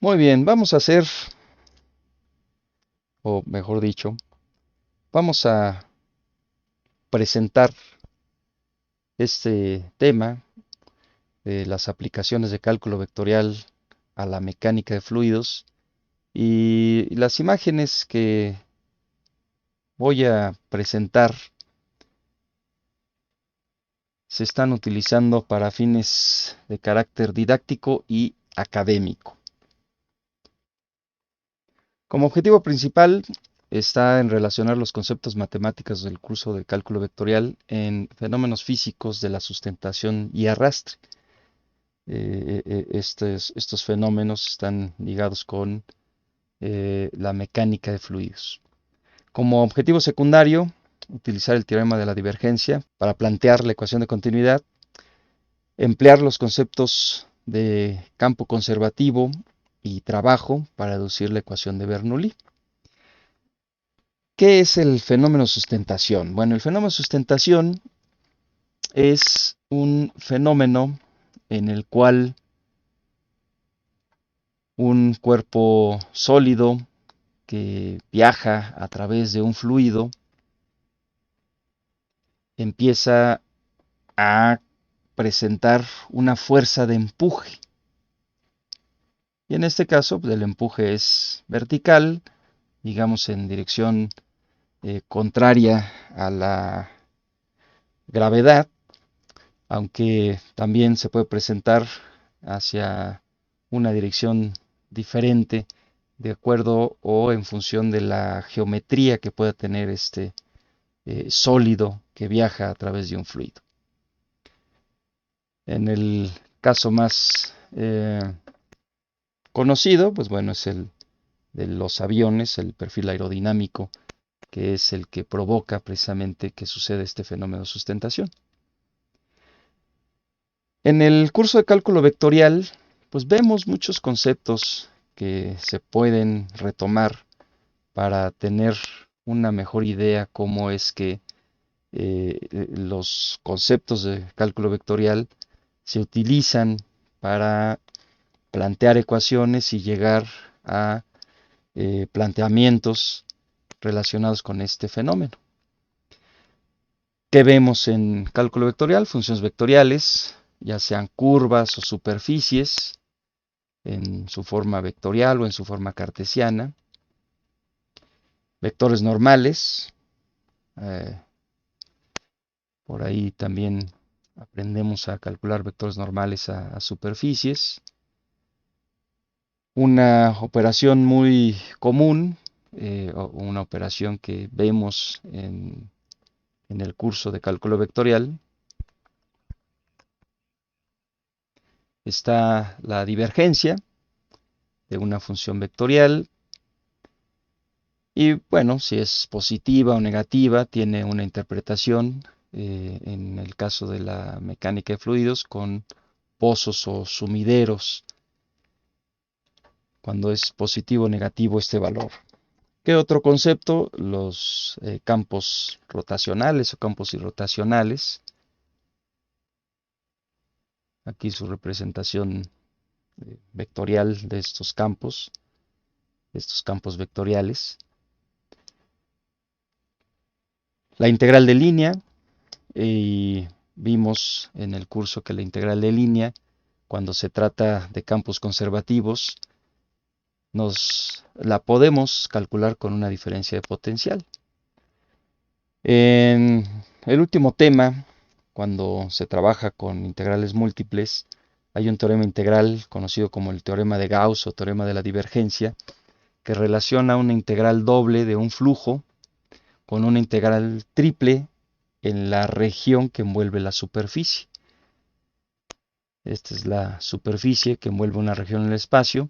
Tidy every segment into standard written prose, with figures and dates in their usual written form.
Muy bien, vamos a hacer, o mejor dicho, vamos a presentar este tema de las aplicaciones de cálculo vectorial a la mecánica de fluidos y las imágenes que voy a presentar se están utilizando para fines de carácter didáctico y académico. Como objetivo principal está en relacionar los conceptos matemáticos del curso de cálculo vectorial en fenómenos físicos de la sustentación y arrastre. Estos fenómenos están ligados con la mecánica de fluidos. Como objetivo secundario, utilizar el teorema de la divergencia para plantear la ecuación de continuidad, emplear los conceptos de campo conservativo y trabajo para deducir la ecuación de Bernoulli. ¿Qué es el fenómeno sustentación? Bueno, el fenómeno sustentación es un fenómeno en el cual un cuerpo sólido que viaja a través de un fluido empieza a presentar una fuerza de empuje. Y en este caso, pues, el empuje es vertical, digamos en dirección contraria a la gravedad, aunque también se puede presentar hacia una dirección diferente de acuerdo o en función de la geometría que pueda tener este sólido que viaja a través de un fluido. En el caso más conocido, pues bueno, es el de los aviones, el perfil aerodinámico, que es el que provoca precisamente que suceda este fenómeno de sustentación. En el curso de cálculo vectorial, pues vemos muchos conceptos que se pueden retomar para tener una mejor idea cómo es que los conceptos de cálculo vectorial se utilizan para plantear ecuaciones y llegar a planteamientos relacionados con este fenómeno. ¿Qué vemos en cálculo vectorial? Funciones vectoriales, ya sean curvas o superficies, en su forma vectorial o en su forma cartesiana. Vectores normales, eh, por ahí también aprendemos a calcular vectores normales a superficies. Una operación muy común, una operación que vemos en el curso de cálculo vectorial, está la divergencia de una función vectorial. Y bueno, si es positiva o negativa, tiene una interpretación, en el caso de la mecánica de fluidos, con pozos o sumideros, cuando es positivo o negativo este valor. ¿Qué otro concepto? Los campos rotacionales o campos irrotacionales. Aquí su representación vectorial de estos campos vectoriales. La integral de línea, y vimos en el curso que la integral de línea, cuando se trata de campos conservativos, nos la podemos calcular con una diferencia de potencial. En el último tema, cuando se trabaja con integrales múltiples, hay un teorema integral conocido como el teorema de Gauss o teorema de la divergencia, que relaciona una integral doble de un flujo con una integral triple en la región que envuelve la superficie. Esta es la superficie que envuelve una región en el espacio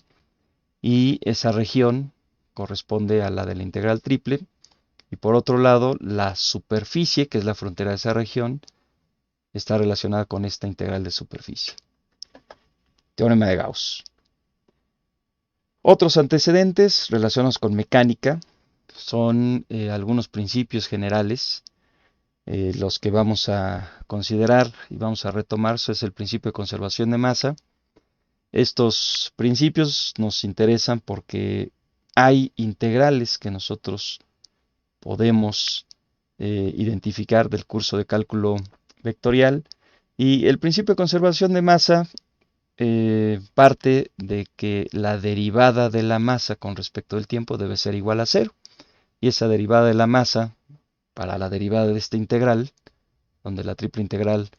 y esa región corresponde a la de la integral triple. Y por otro lado, la superficie, que es la frontera de esa región, está relacionada con esta integral de superficie. Teorema de Gauss. Otros antecedentes relacionados con mecánica son algunos principios generales. Los que vamos a considerar y vamos a retomar es el principio de conservación de masa, Estos principios nos interesan porque hay integrales que nosotros podemos identificar del curso de cálculo vectorial, y el principio de conservación de masa parte de que la derivada de la masa con respecto del tiempo debe ser igual a cero, y esa derivada de la masa para la derivada de esta integral, donde la triple integral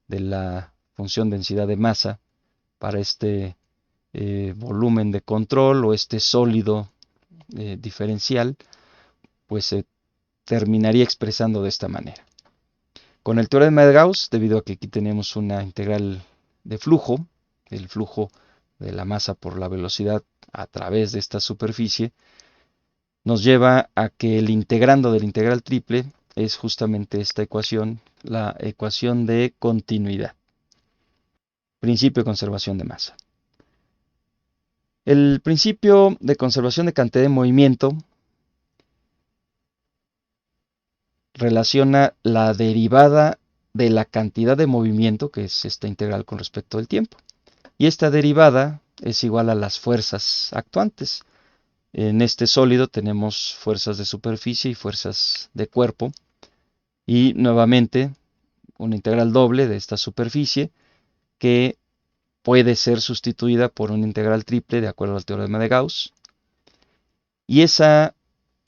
de la función densidad de masa para este volumen de control o este sólido diferencial, pues se terminaría expresando de esta manera. Con el teorema de Gauss, debido a que aquí tenemos una integral de flujo, el flujo de la masa por la velocidad a través de esta superficie, nos lleva a que el integrando del integral triple es justamente esta ecuación, la ecuación de continuidad. Principio de conservación de masa. El principio de conservación de cantidad de movimiento relaciona la derivada de la cantidad de movimiento, que es esta integral con respecto al tiempo. Y esta derivada es igual a las fuerzas actuantes. En este sólido tenemos fuerzas de superficie y fuerzas de cuerpo. Y nuevamente una integral doble de esta superficie que puede ser sustituida por una integral triple de acuerdo al teorema de Gauss. Y esa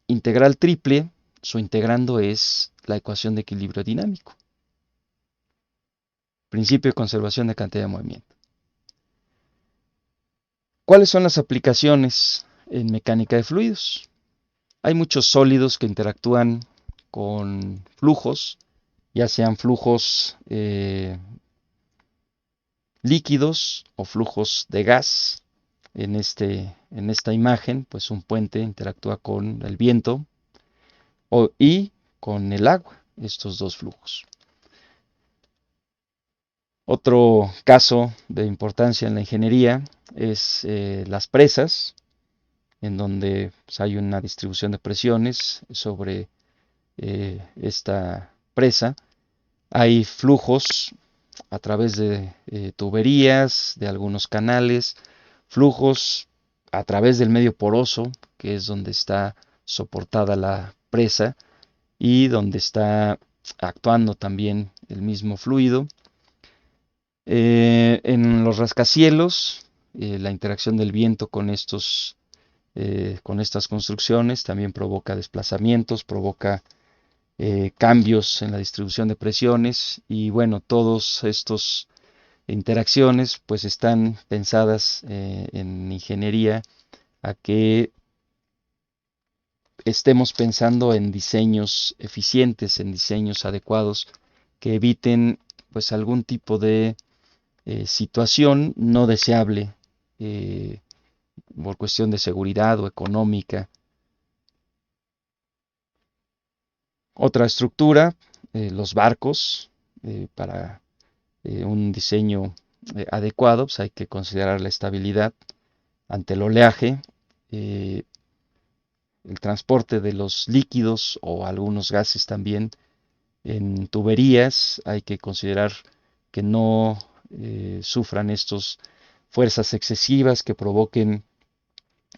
integral triple, su integrando es la ecuación de equilibrio dinámico. Principio de conservación de cantidad de movimiento. ¿Cuáles son las aplicaciones en mecánica de fluidos? Hay muchos sólidos que interactúan con flujos, ya sean flujos líquidos o flujos de gas. En esta imagen, pues un puente interactúa con el viento y con el agua, estos dos flujos. Otro caso de importancia en la ingeniería es las presas, en donde pues, hay una distribución de presiones sobre esta presa. Hay flujos a través de tuberías, de algunos canales, flujos a través del medio poroso, que es donde está soportada la presa y donde está actuando también el mismo fluido. En los rascacielos, la interacción del viento con estas construcciones también provoca desplazamientos, provoca cambios en la distribución de presiones, y bueno, todos estos interacciones pues están pensadas en ingeniería a que estemos pensando en diseños eficientes, en diseños adecuados que eviten pues algún tipo de situación no deseable por cuestión de seguridad o económica. Otra estructura, los barcos, para un diseño adecuado, pues hay que considerar la estabilidad ante el oleaje, el transporte de los líquidos o algunos gases también en tuberías. Hay que considerar que no sufran estos fuerzas excesivas que provoquen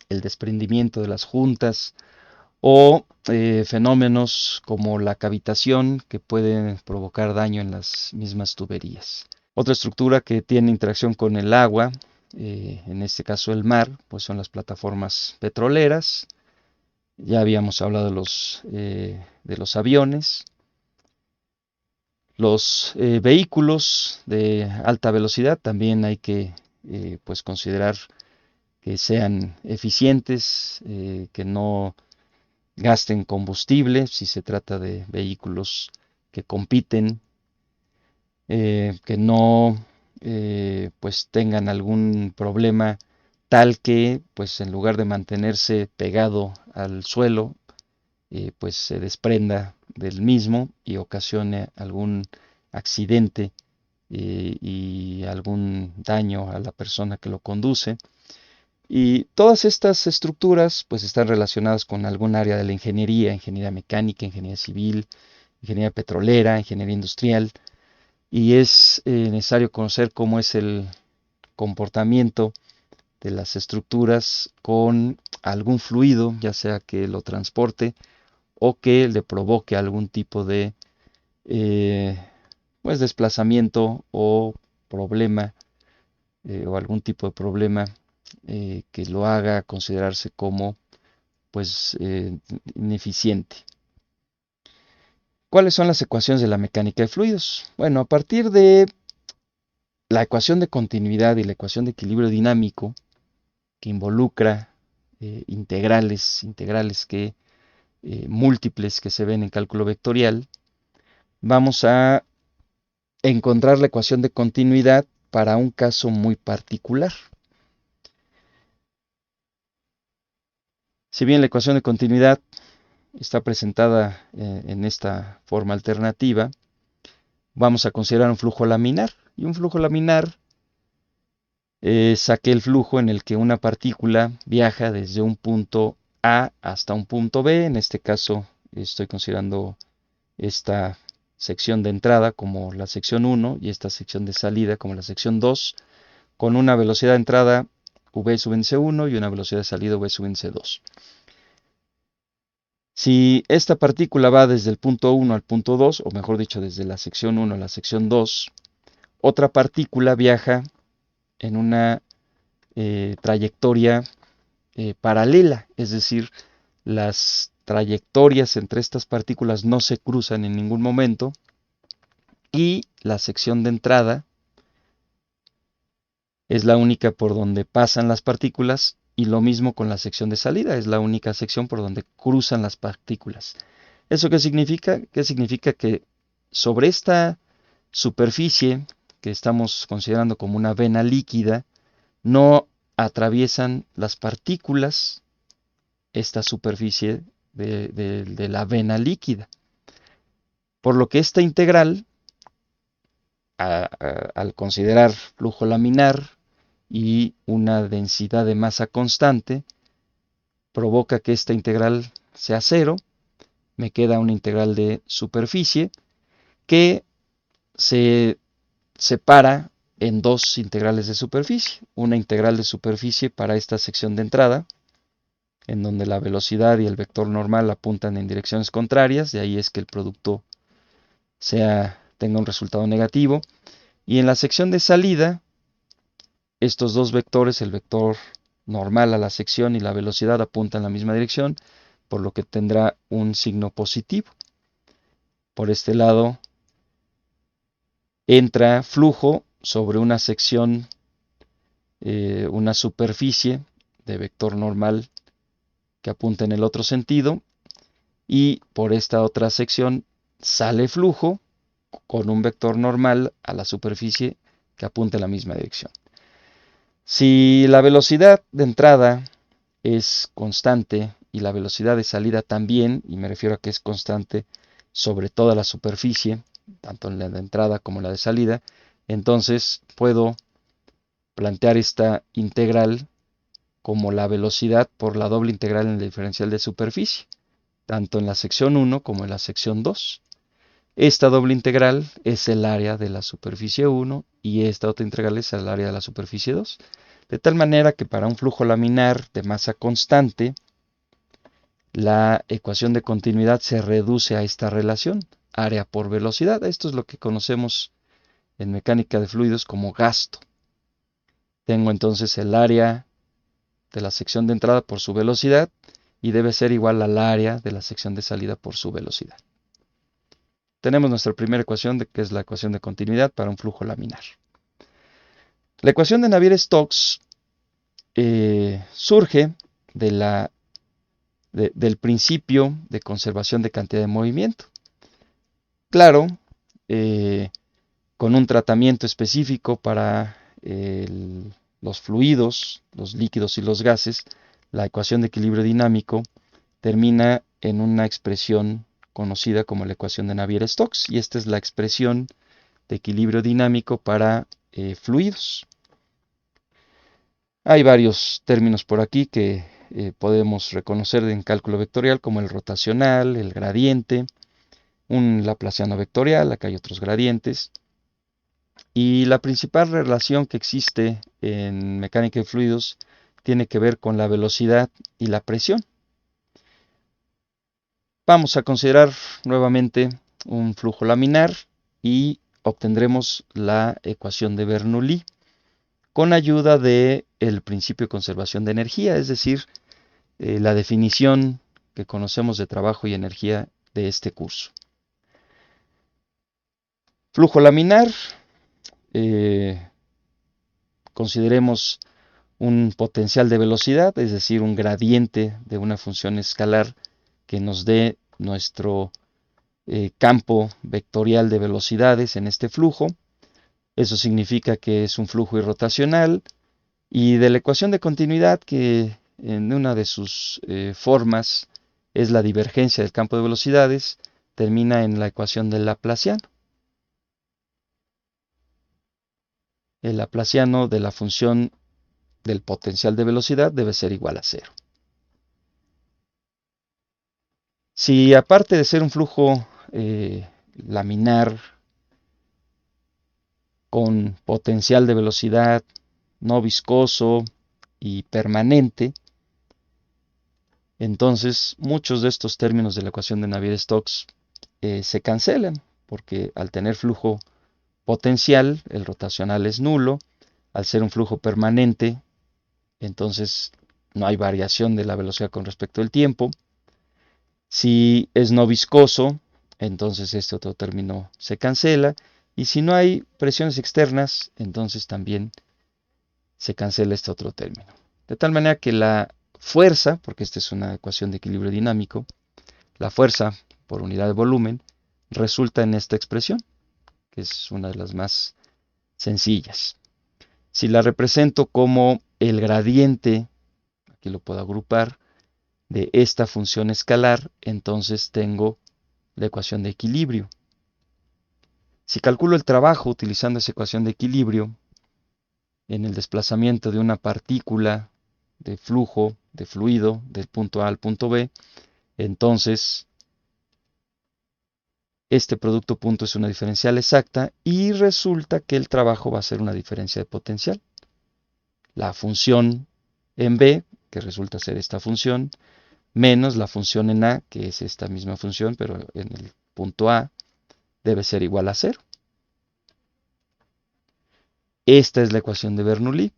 el desprendimiento de las juntas o fenómenos como la cavitación que pueden provocar daño en las mismas tuberías. Otra estructura que tiene interacción con el agua, en este caso el mar, pues son las plataformas petroleras. Ya habíamos hablado de los aviones. Los vehículos de alta velocidad también hay que pues considerar que sean eficientes, que no gasten combustible si se trata de vehículos que compiten, que no pues tengan algún problema tal que pues en lugar de mantenerse pegado al suelo pues se desprenda del mismo y ocasione algún accidente y algún daño a la persona que lo conduce. Y todas estas estructuras pues están relacionadas con algún área de la ingeniería, ingeniería mecánica, ingeniería civil, ingeniería petrolera, ingeniería industrial, y es necesario conocer cómo es el comportamiento de las estructuras con algún fluido, ya sea que lo transporte o que le provoque algún tipo de pues desplazamiento o problema o algún tipo de problema que lo haga considerarse como pues ineficiente. ¿Cuáles son las ecuaciones de la mecánica de fluidos? Bueno, a partir de la ecuación de continuidad y la ecuación de equilibrio dinámico, que involucra integrales que múltiples que se ven en cálculo vectorial, vamos a encontrar la ecuación de continuidad para un caso muy particular. Si bien la ecuación de continuidad está presentada en esta forma alternativa, vamos a considerar un flujo laminar. Y un flujo laminar es aquel flujo en el que una partícula viaja desde un punto A hasta un punto B. En este caso estoy considerando esta sección de entrada como la sección 1 y esta sección de salida como la sección 2, con una velocidad de entrada v sub índice 1 y una velocidad de salida v sub índice 2. Si esta partícula va desde el punto 1 al punto 2, o mejor dicho, desde la sección 1 a la sección 2, otra partícula viaja en una trayectoria paralela, es decir, las trayectorias entre estas partículas no se cruzan en ningún momento y la sección de entrada es la única por donde pasan las partículas y lo mismo con la sección de salida, es la única sección por donde cruzan las partículas. ¿Eso qué significa? ¿Qué significa? Que sobre esta superficie que estamos considerando como una vena líquida, no atraviesan las partículas esta superficie de la vena líquida. Por lo que esta integral, al considerar flujo laminar y una densidad de masa constante, provoca que esta integral sea cero. Me queda una integral de superficie que se separa en dos integrales de superficie. Una integral de superficie para esta sección de entrada, en donde la velocidad y el vector normal apuntan en direcciones contrarias, de ahí es que el producto tenga un resultado negativo. Y en la sección de salida, estos dos vectores, el vector normal a la sección y la velocidad, apuntan en la misma dirección, por lo que tendrá un signo positivo. Por este lado, entra flujo sobre una sección, una superficie de vector normal que apunta en el otro sentido, y por esta otra sección sale flujo con un vector normal a la superficie que apunta en la misma dirección. Si la velocidad de entrada es constante y la velocidad de salida también, y me refiero a que es constante sobre toda la superficie, tanto en la de entrada como en la de salida, entonces puedo plantear esta integral como la velocidad por la doble integral en el diferencial de superficie, tanto en la sección 1 como en la sección 2. Esta doble integral es el área de la superficie 1 y esta otra integral es el área de la superficie 2. De tal manera que para un flujo laminar de masa constante, la ecuación de continuidad se reduce a esta relación, área por velocidad. Esto es lo que conocemos en mecánica de fluidos como gasto. Tengo entonces el área de la sección de entrada por su velocidad y debe ser igual al área de la sección de salida por su velocidad. Tenemos nuestra primera ecuación, que es la ecuación de continuidad para un flujo laminar. La ecuación de Navier-Stokes surge del principio de conservación de cantidad de movimiento. Claro, con un tratamiento específico para los fluidos, los líquidos y los gases, la ecuación de equilibrio dinámico termina en una expresión conocida como la ecuación de Navier-Stokes, y esta es la expresión de equilibrio dinámico para fluidos. Hay varios términos por aquí que podemos reconocer en cálculo vectorial, como el rotacional, el gradiente, un laplaciano vectorial, acá hay otros gradientes. Y la principal relación que existe en mecánica de fluidos tiene que ver con la velocidad y la presión. Vamos a considerar nuevamente un flujo laminar y obtendremos la ecuación de Bernoulli con ayuda del principio de conservación de energía, es decir, la definición que conocemos de trabajo y energía de este curso. Flujo laminar, consideremos un potencial de velocidad, es decir, un gradiente de una función escalar que nos dé nuestro campo vectorial de velocidades en este flujo. Eso significa que es un flujo irrotacional. Y de la ecuación de continuidad, que en una de sus formas es la divergencia del campo de velocidades, termina en la ecuación del Laplaciano. El Laplaciano de la función del potencial de velocidad debe ser igual a cero. Si aparte de ser un flujo laminar con potencial de velocidad no viscoso y permanente, entonces muchos de estos términos de la ecuación de Navier-Stokes se cancelan, porque al tener flujo potencial, el rotacional es nulo. Al ser un flujo permanente, entonces no hay variación de la velocidad con respecto al tiempo. Si es no viscoso, entonces este otro término se cancela. Y si no hay presiones externas, entonces también se cancela este otro término. De tal manera que la fuerza, porque esta es una ecuación de equilibrio dinámico, la fuerza por unidad de volumen resulta en esta expresión, que es una de las más sencillas. Si la represento como el gradiente, aquí lo puedo agrupar, de esta función escalar, entonces tengo la ecuación de equilibrio. Si calculo el trabajo utilizando esa ecuación de equilibrio en el desplazamiento de una partícula de flujo, de fluido, del punto A al punto B, entonces este producto punto es una diferencial exacta y resulta que el trabajo va a ser una diferencia de potencial. La función en B, que resulta ser esta función, menos la función en A, que es esta misma función, pero en el punto A, debe ser igual a cero. Esta es la ecuación de Bernoulli.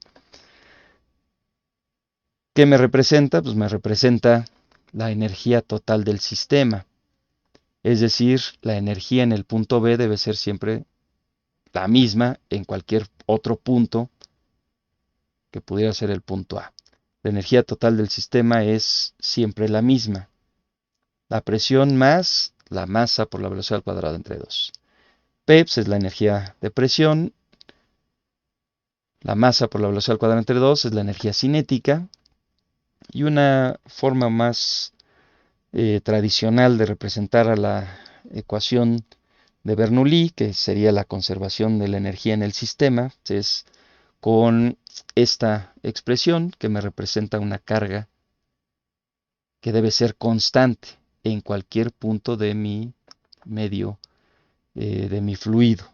¿Qué me representa? Pues me representa la energía total del sistema. Es decir, la energía en el punto B debe ser siempre la misma en cualquier otro punto que pudiera ser el punto A. La energía total del sistema es siempre la misma. La presión más la masa por la velocidad al cuadrado entre 2. Peps es la energía de presión. La masa por la velocidad al cuadrado entre 2 es la energía cinética. Y una forma más tradicional de representar a la ecuación de Bernoulli, que sería la conservación de la energía en el sistema, es con esta expresión que me representa una carga que debe ser constante en cualquier punto de mi medio, de mi fluido.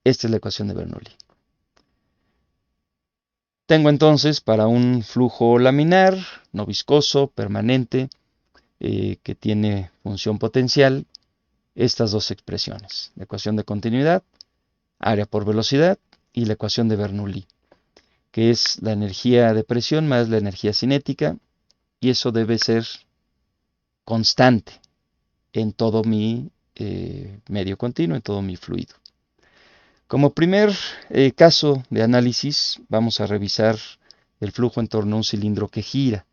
Esta es la ecuación de Bernoulli. Tengo entonces para un flujo laminar, no viscoso, permanente, que tiene función potencial, estas dos expresiones. La ecuación de continuidad, área por velocidad, y la ecuación de Bernoulli, que es la energía de presión más la energía cinética, y eso debe ser constante en todo mi medio continuo, en todo mi fluido. Como primer caso de análisis, vamos a revisar el flujo en torno a un cilindro que gira.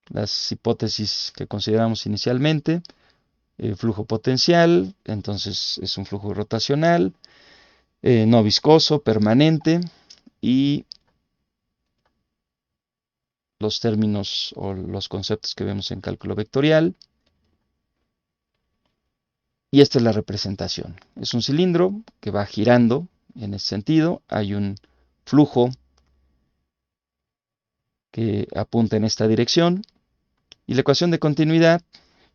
Las hipótesis que consideramos inicialmente, flujo potencial, entonces es un flujo rotacional, no viscoso, permanente, y los términos o los conceptos que vemos en cálculo vectorial. Y esta es la representación. Es un cilindro que va girando en ese sentido. Hay un flujo que apunta en esta dirección. Y la ecuación de continuidad,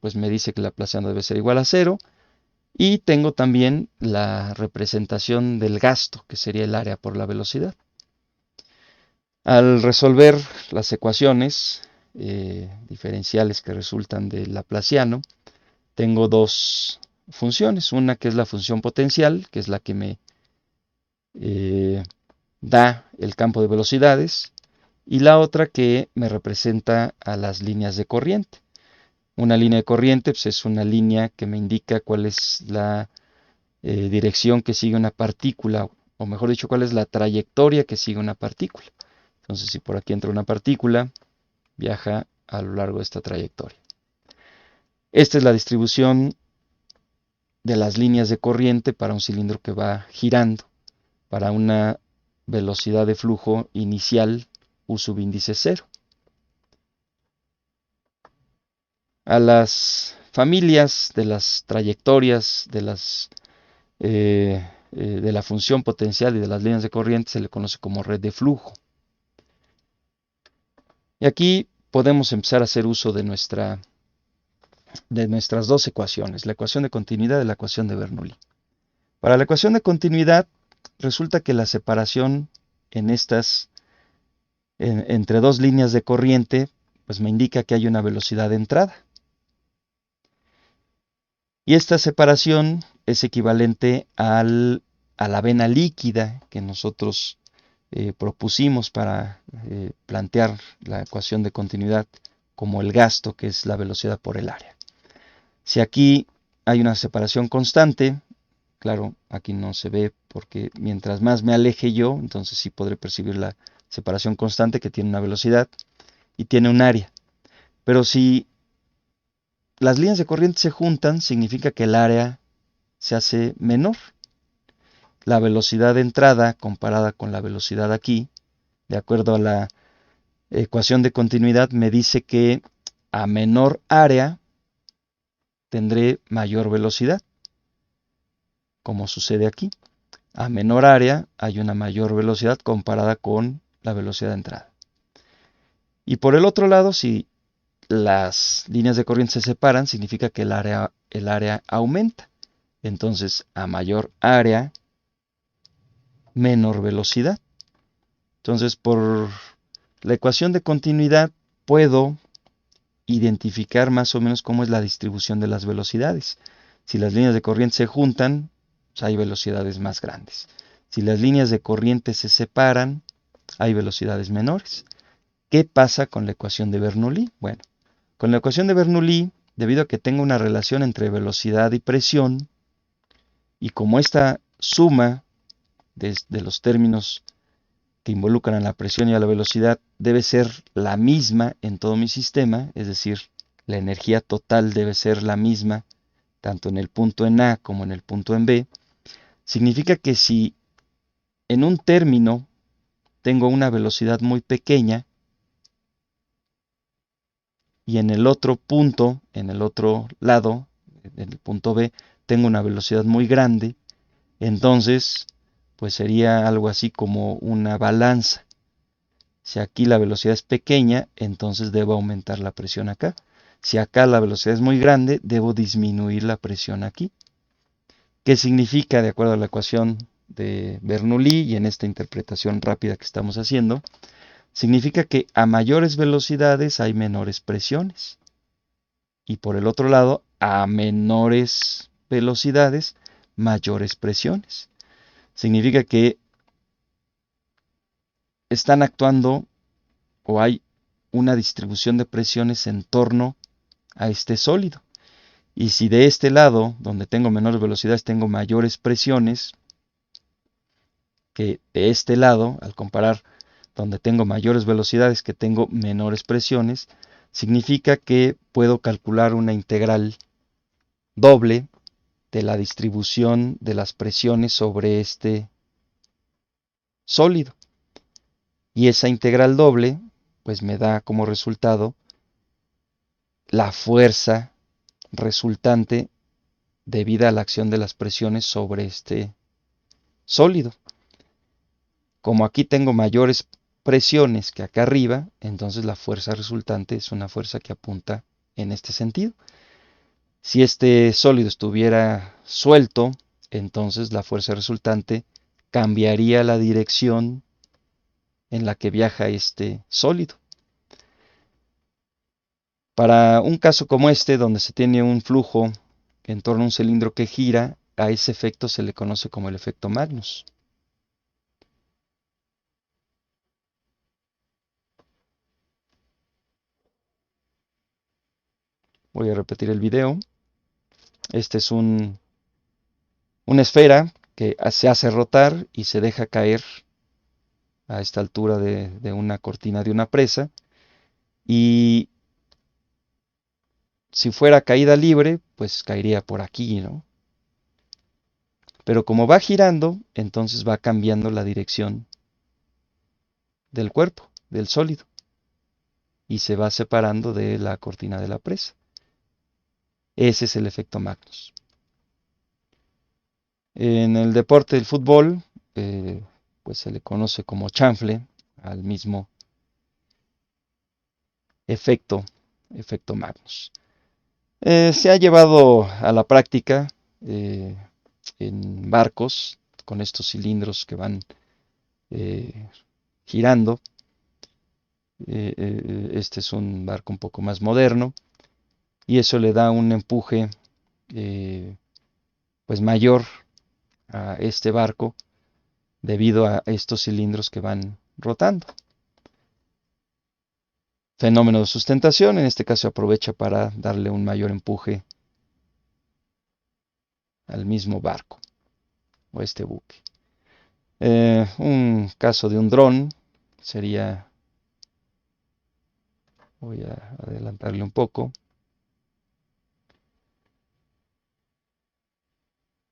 pues me dice que la Laplaciano debe ser igual a cero. Y tengo también la representación del gasto, que sería el área por la velocidad. Al resolver las ecuaciones diferenciales que resultan del laplaciano, tengo dos funciones. Una que es la función potencial, que es la que me da el campo de velocidades, y la otra que me representa a las líneas de corriente. Una línea de corriente pues, es una línea que me indica cuál es la dirección que sigue una partícula, o mejor dicho, cuál es la trayectoria que sigue una partícula. Entonces, si por aquí entra una partícula, viaja a lo largo de esta trayectoria. Esta es la distribución de las líneas de corriente para un cilindro que va girando, para una velocidad de flujo inicial U subíndice 0. A las familias de las trayectorias de la función potencial y de las líneas de corriente se le conoce como red de flujo. Y aquí podemos empezar a hacer uso de nuestras dos ecuaciones, la ecuación de continuidad y la ecuación de Bernoulli. Para la ecuación de continuidad, resulta que la separación en entre dos líneas de corriente, pues me indica que hay una velocidad de entrada. Y esta separación es equivalente a la vena líquida que nosotros propusimos para plantear la ecuación de continuidad como el gasto, que es la velocidad por el área. Si aquí hay una separación constante, claro, aquí no se ve porque mientras más me aleje yo, entonces sí podré percibir la separación constante que tiene una velocidad y tiene un área. Pero si las líneas de corriente se juntan, significa que el área se hace menor. La velocidad de entrada comparada con la velocidad aquí, de acuerdo a la ecuación de continuidad, me dice que a menor área tendré mayor velocidad, como sucede aquí. A menor área hay una mayor velocidad comparada con la velocidad de entrada. Y por el otro lado, si las líneas de corriente se separan, significa que el área aumenta. Entonces, a mayor área, menor velocidad. Entonces, por la ecuación de continuidad puedo identificar más o menos cómo es la distribución de las velocidades. Si las líneas de corriente se juntan, pues hay velocidades más grandes. Si las líneas de corriente se separan, hay velocidades menores. ¿Qué pasa con la ecuación de Bernoulli? Bueno, con la ecuación de Bernoulli, debido a que tengo una relación entre velocidad y presión, y como esta suma de los términos que involucran a la presión y a la velocidad debe ser la misma en todo mi sistema, es decir, la energía total debe ser la misma tanto en el punto en A como en el punto en B, significa que si en un término tengo una velocidad muy pequeña y en el otro punto, en el otro lado, en el punto B, tengo una velocidad muy grande, entonces pues sería algo así como una balanza. Si aquí la velocidad es pequeña, entonces debo aumentar la presión acá. Si acá la velocidad es muy grande, debo disminuir la presión aquí. ¿Qué significa, de acuerdo a la ecuación de Bernoulli y en esta interpretación rápida que estamos haciendo? Significa que a mayores velocidades hay menores presiones. Y por el otro lado, a menores velocidades, mayores presiones. Significa que están actuando o hay una distribución de presiones en torno a este sólido. Y si de este lado, donde tengo menores velocidades, tengo mayores presiones, que de este lado, al comparar donde tengo mayores velocidades que tengo menores presiones, significa que puedo calcular una integral doble de la distribución de las presiones sobre este sólido. Y esa integral doble, pues me da como resultado la fuerza resultante debida a la acción de las presiones sobre este sólido. Como aquí tengo mayores presiones que acá arriba, entonces la fuerza resultante es una fuerza que apunta en este sentido. Si este sólido estuviera suelto, entonces la fuerza resultante cambiaría la dirección en la que viaja este sólido. Para un caso como este, donde se tiene un flujo en torno a un cilindro que gira, a ese efecto se le conoce como el efecto Magnus. Voy a repetir el video. Este es una esfera que se hace rotar y se deja caer a esta altura de una cortina de una presa. Y si fuera caída libre, pues caería por aquí, ¿no? Pero como va girando, entonces va cambiando la dirección del cuerpo, del sólido, y se va separando de la cortina de la presa. Ese es el efecto Magnus. En el deporte del fútbol, pues se le conoce como chanfle al mismo efecto, efecto Magnus. Se ha llevado a la práctica eh, en barcos con estos cilindros que van eh, girando. Este es un barco un poco más moderno y eso le da un empuje pues mayor a este barco debido a estos cilindros que van rotando. Fenómeno de sustentación, en este caso aprovecha para darle un mayor empuje al mismo barco o este buque. Un caso de un dron sería, voy a adelantarle un poco,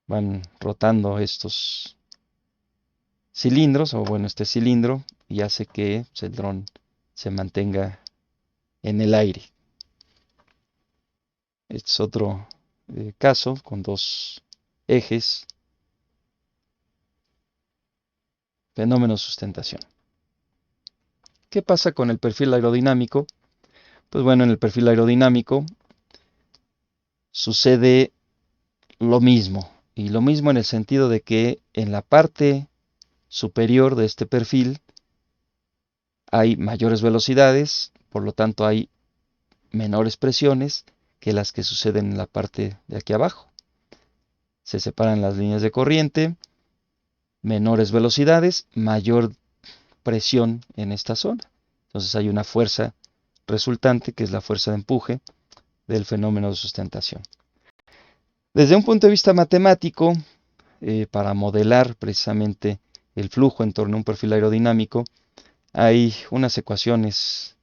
van rotando estos cilindros, o bueno, este cilindro, y hace que el dron se mantenga en el aire. Este es otro caso con dos ejes, fenómeno de sustentación. ¿Qué pasa con el perfil aerodinámico? Pues bueno, en el perfil aerodinámico sucede lo mismo, y lo mismo en el sentido de que en la parte superior de este perfil hay mayores velocidades, por lo tanto hay menores presiones que las que suceden en la parte de aquí abajo. Se separan las líneas de corriente, menores velocidades, mayor presión en esta zona. Entonces hay una fuerza resultante que es la fuerza de empuje del fenómeno de sustentación. Desde un punto de vista matemático, para modelar precisamente el flujo en torno a un perfil aerodinámico, hay unas ecuaciones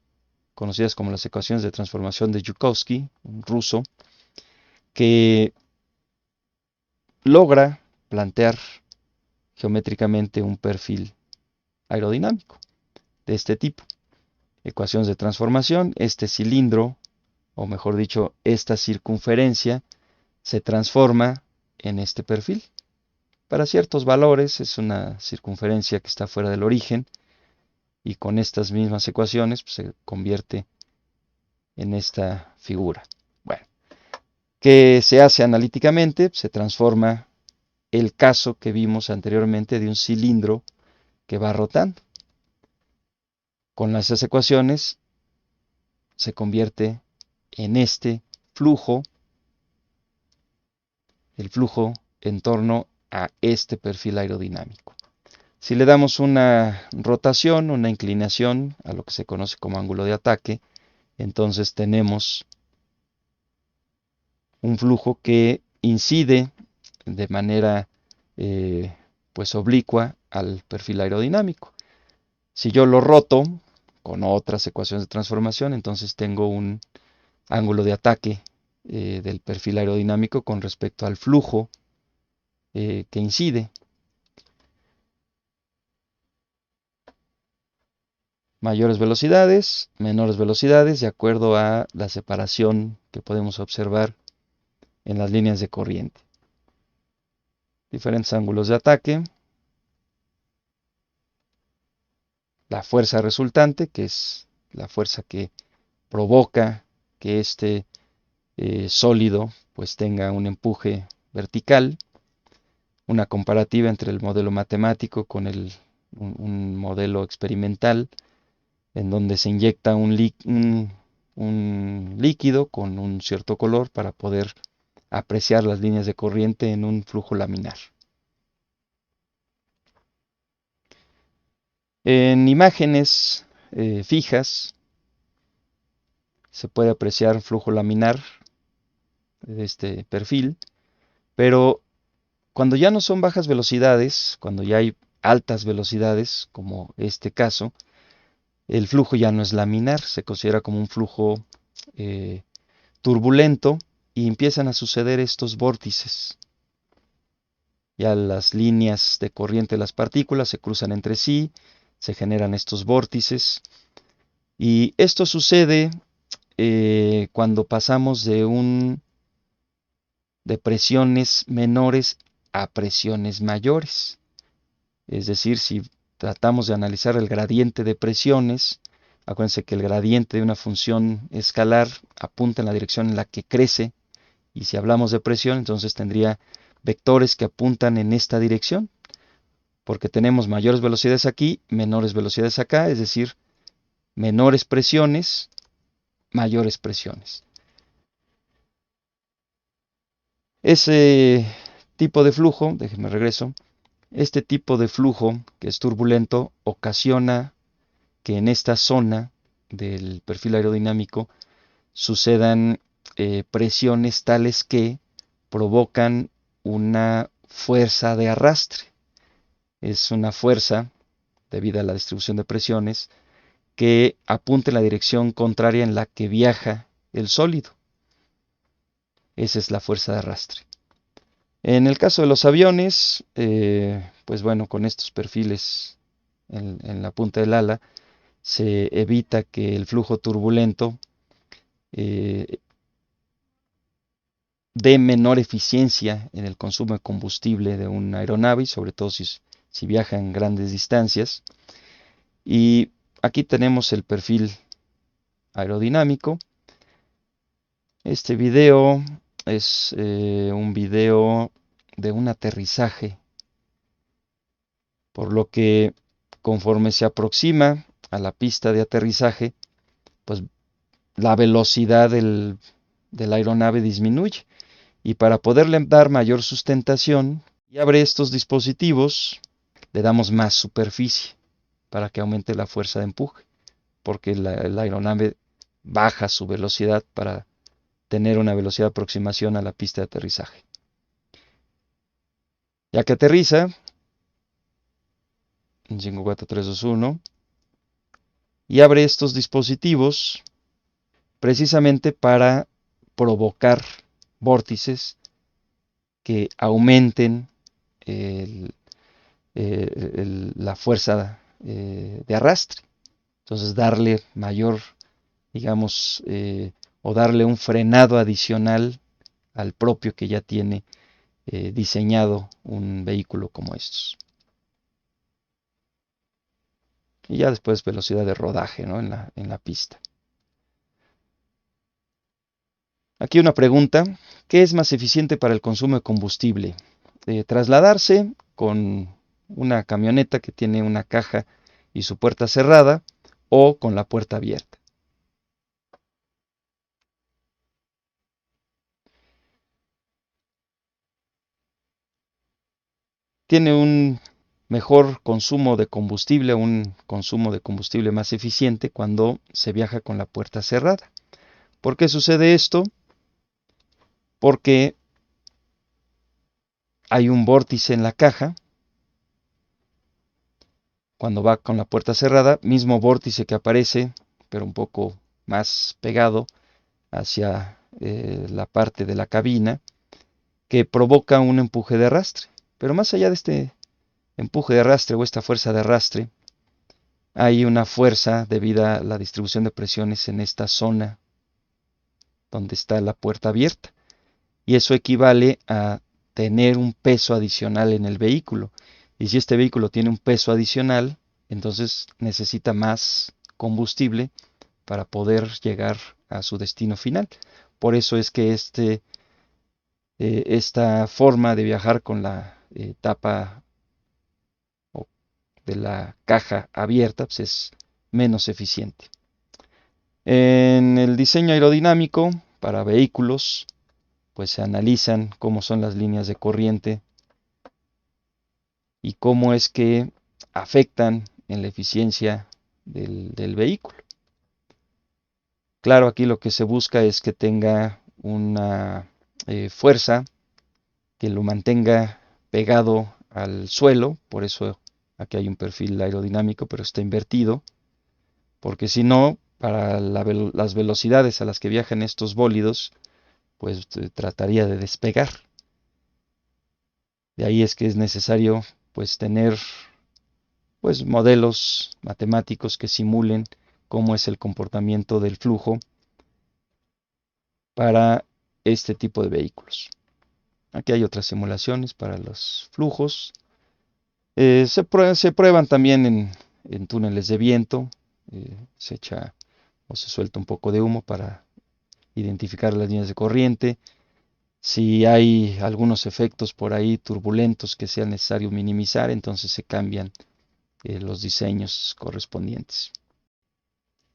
conocidas como las ecuaciones de transformación de Joukowski, un ruso, que logra plantear geométricamente un perfil aerodinámico de este tipo. Ecuaciones de transformación, este cilindro, o mejor dicho, esta circunferencia, se transforma en este perfil. Para ciertos valores es una circunferencia que está fuera del origen y con estas mismas ecuaciones pues, se convierte en esta figura. Bueno, ¿qué se hace analíticamente? Se transforma el caso que vimos anteriormente de un cilindro que va rotando. Con esas ecuaciones se convierte en este flujo, el flujo en torno a este perfil aerodinámico. Si le damos una rotación, una inclinación a lo que se conoce como ángulo de ataque, entonces tenemos un flujo que incide de manera pues oblicua al perfil aerodinámico. Si yo lo roto con otras ecuaciones de transformación, entonces tengo un ángulo de ataque del perfil aerodinámico con respecto al flujo que incide. Mayores velocidades, menores velocidades, de acuerdo a la separación que podemos observar en las líneas de corriente. Diferentes ángulos de ataque. La fuerza resultante, que es la fuerza que provoca que este sólido pues tenga un empuje vertical, una comparativa entre el modelo matemático con un modelo experimental, en donde se inyecta un líquido con un cierto color para poder apreciar las líneas de corriente en un flujo laminar. En imágenes fijas se puede apreciar flujo laminar de este perfil, pero cuando ya no son bajas velocidades, cuando ya hay altas velocidades, como este caso, el flujo ya no es laminar, se considera como un flujo eh, turbulento y empiezan a suceder estos vórtices. Ya las líneas de corriente de las partículas se cruzan entre sí, se generan estos vórtices y esto sucede cuando pasamos de presiones menores a presiones mayores. Es decir, si tratamos de analizar el gradiente de presiones, acuérdense que el gradiente de una función escalar apunta en la dirección en la que crece, y si hablamos de presión, entonces tendría vectores que apuntan en esta dirección, porque tenemos mayores velocidades aquí, menores velocidades acá, es decir, menores presiones, mayores presiones. Ese tipo de flujo, déjenme regreso, este tipo de flujo que es turbulento ocasiona que en esta zona del perfil aerodinámico sucedan presiones tales que provocan una fuerza de arrastre. Es una fuerza, debido a la distribución de presiones, que apunta en la dirección contraria en la que viaja el sólido. Esa es la fuerza de arrastre. En el caso de los aviones, pues bueno, con estos perfiles en la punta del ala, se evita que el flujo turbulento dé menor eficiencia en el consumo de combustible de una aeronave, sobre todo si viaja en grandes distancias. Y aquí tenemos el perfil aerodinámico. Este video es un video de un aterrizaje, por lo que conforme se aproxima a la pista de aterrizaje, pues la velocidad de la aeronave disminuye. Y para poderle dar mayor sustentación y abre estos dispositivos, le damos más superficie para que aumente la fuerza de empuje, porque la aeronave baja su velocidad para tener una velocidad de aproximación a la pista de aterrizaje. Ya que aterriza en 5, 4, 3, 2, 1 y abre estos dispositivos precisamente para provocar vórtices que aumenten la fuerza de arrastre. Entonces darle mayor, digamos, o darle un frenado adicional al propio que ya tiene diseñado un vehículo como estos. Y ya después velocidad de rodaje, ¿no? en la pista. Aquí una pregunta: ¿qué es más eficiente para el consumo de combustible? Trasladarse con una camioneta que tiene una caja y su puerta cerrada, o con la puerta abierta. Tiene un mejor consumo de combustible, un consumo de combustible más eficiente cuando se viaja con la puerta cerrada. ¿Por qué sucede esto? Porque hay un vórtice en la caja cuando va con la puerta cerrada, mismo vórtice que aparece, pero un poco más pegado hacia la parte de la cabina, que provoca un empuje de arrastre. Pero más allá de este empuje de arrastre o esta fuerza de arrastre, hay una fuerza debido a la distribución de presiones en esta zona donde está la puerta abierta. Y eso equivale a tener un peso adicional en el vehículo. Y si este vehículo tiene un peso adicional, entonces necesita más combustible para poder llegar a su destino final. Por eso es que este esta forma de viajar con la tapa de la caja abierta pues es menos eficiente. En el diseño aerodinámico para vehículos, pues se analizan cómo son las líneas de corriente y cómo es que afectan en la eficiencia del vehículo. Claro, aquí lo que se busca es que tenga una fuerza que lo mantenga pegado al suelo, por eso aquí hay un perfil aerodinámico, pero está invertido, porque si no, para las velocidades a las que viajan estos bólidos, pues trataría de despegar. De ahí es que es necesario pues tener pues modelos matemáticos que simulen cómo es el comportamiento del flujo para este tipo de vehículos. Aquí hay otras simulaciones para los flujos. Se prueban también en túneles de viento. Se echa o se suelta un poco de humo para identificar las líneas de corriente. Si hay algunos efectos por ahí turbulentos que sea necesario minimizar, entonces se cambian los diseños correspondientes.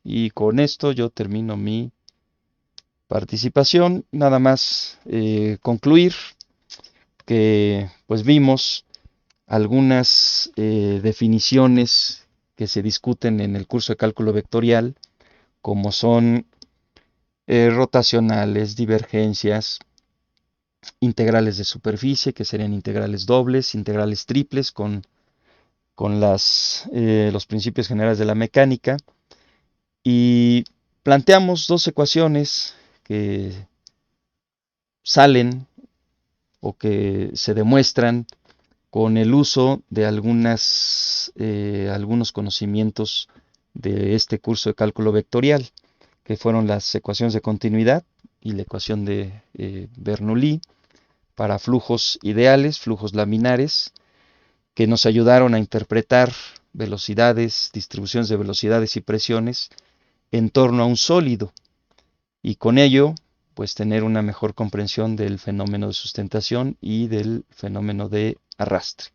Y con esto yo termino mi participación. Nada más concluir que pues vimos algunas definiciones que se discuten en el curso de cálculo vectorial, como son rotacionales, divergencias, integrales de superficie, que serían integrales dobles, integrales triples con los principios generales de la mecánica, y planteamos dos ecuaciones que salen o que se demuestran con el uso de algunos conocimientos de este curso de cálculo vectorial, que fueron las ecuaciones de continuidad y la ecuación de Bernoulli para flujos ideales, flujos laminares, que nos ayudaron a interpretar velocidades, distribuciones de velocidades y presiones en torno a un sólido, y con ello pues tener una mejor comprensión del fenómeno de sustentación y del fenómeno de arrastre.